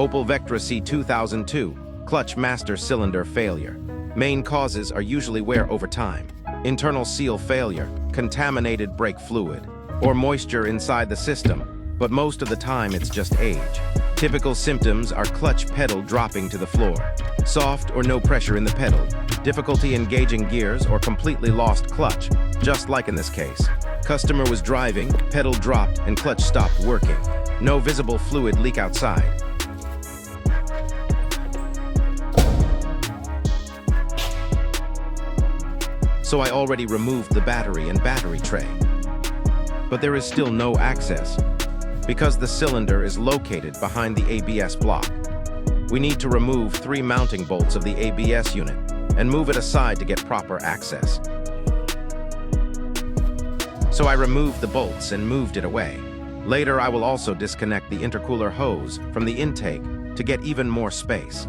Opel Vectra C 2002, clutch master cylinder failure. Main causes are usually wear over time, internal seal failure, contaminated brake fluid, or moisture inside the system, but most of the time it's just age. Typical symptoms are clutch pedal dropping to the floor, soft or no pressure in the pedal, difficulty engaging gears, or completely lost clutch, just like in this case. Customer was driving, pedal dropped, and clutch stopped working. No visible fluid leak outside. So I already removed the battery and battery tray. But there is still no access, because the cylinder is located behind the ABS block. We need to remove 3 mounting bolts of the ABS unit and move it aside to get proper access. So I removed the bolts and moved it away. Later, I will also disconnect the intercooler hose from the intake to get even more space.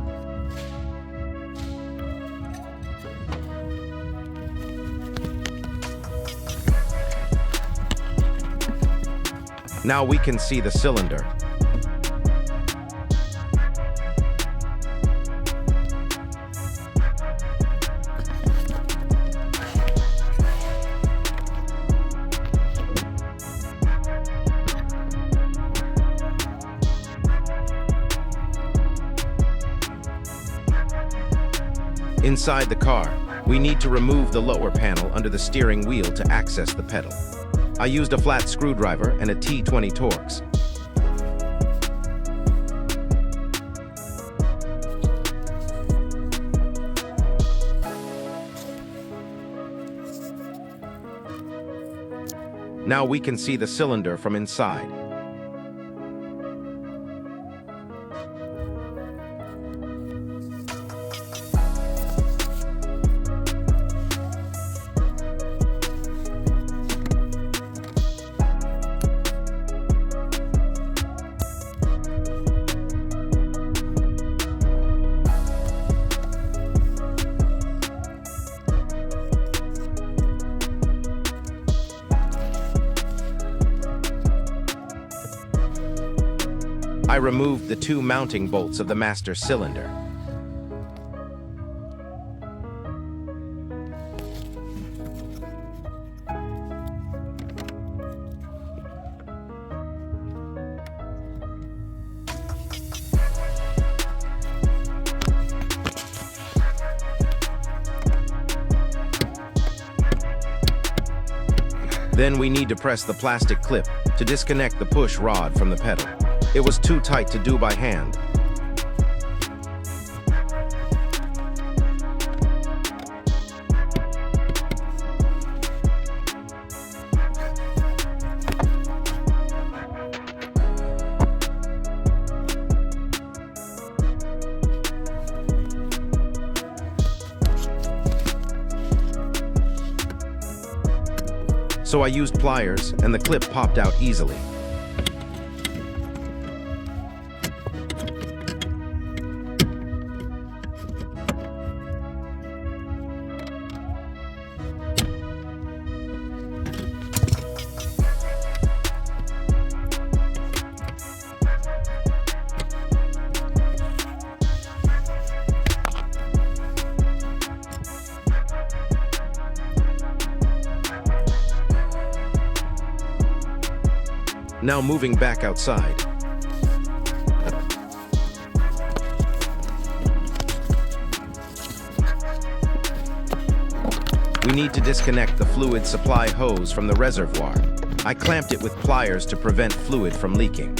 Now we can see the cylinder. Inside the car, we need to remove the lower panel under the steering wheel to access the pedal. I used a flat screwdriver and a T20 Torx. Now we can see the cylinder from inside. I removed the 2 mounting bolts of the master cylinder. Then we need to press the plastic clip to disconnect the push rod from the pedal. It was too tight to do by hand. So I used pliers, and the clip popped out easily. Now moving back outside. We need to disconnect the fluid supply hose from the reservoir. I clamped it with pliers to prevent fluid from leaking.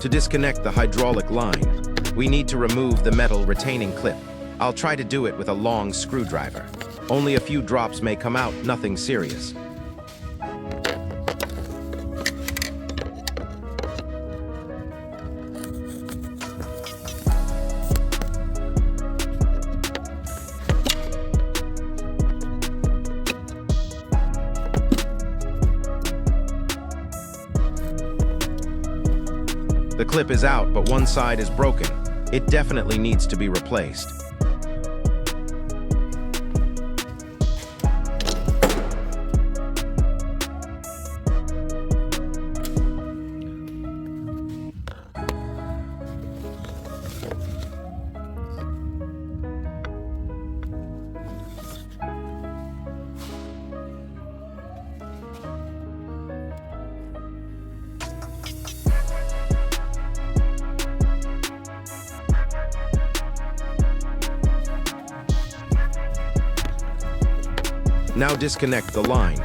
To disconnect the hydraulic line, we need to remove the metal retaining clip. I'll try to do it with a long screwdriver. Only a few drops may come out, nothing serious. The clip is out, but one side is broken. It definitely needs to be replaced. Now disconnect the line.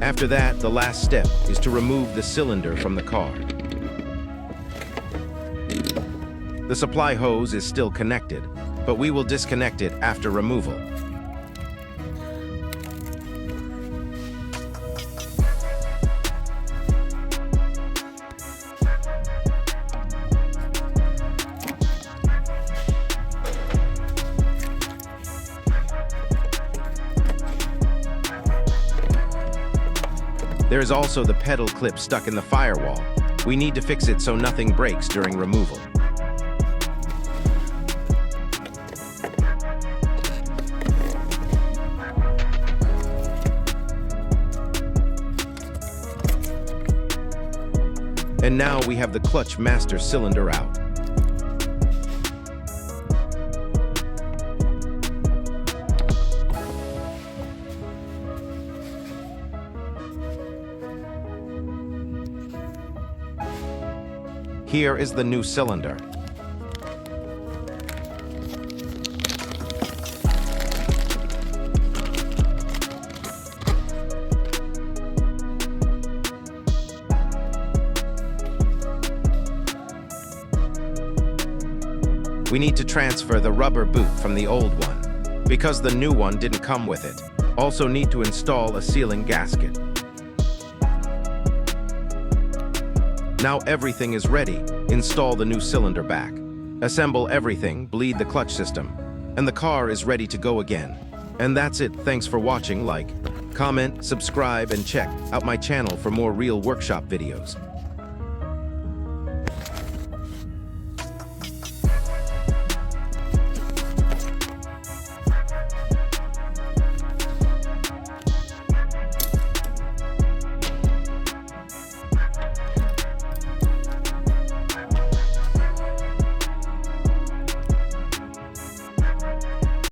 After that, the last step is to remove the cylinder from the car. The supply hose is still connected, but we will disconnect it after removal. There is also the pedal clip stuck in the firewall. We need to fix it so nothing breaks during removal. And now we have the clutch master cylinder out. Here is the new cylinder. We need to transfer the rubber boot from the old one, because the new one didn't come with it. Also need to install a sealing gasket. Now everything is ready. Install the new cylinder back. Assemble everything, bleed the clutch system, and the car is ready to go again. And that's it. Thanks for watching. Like, comment, subscribe, and check out my channel for more real workshop videos.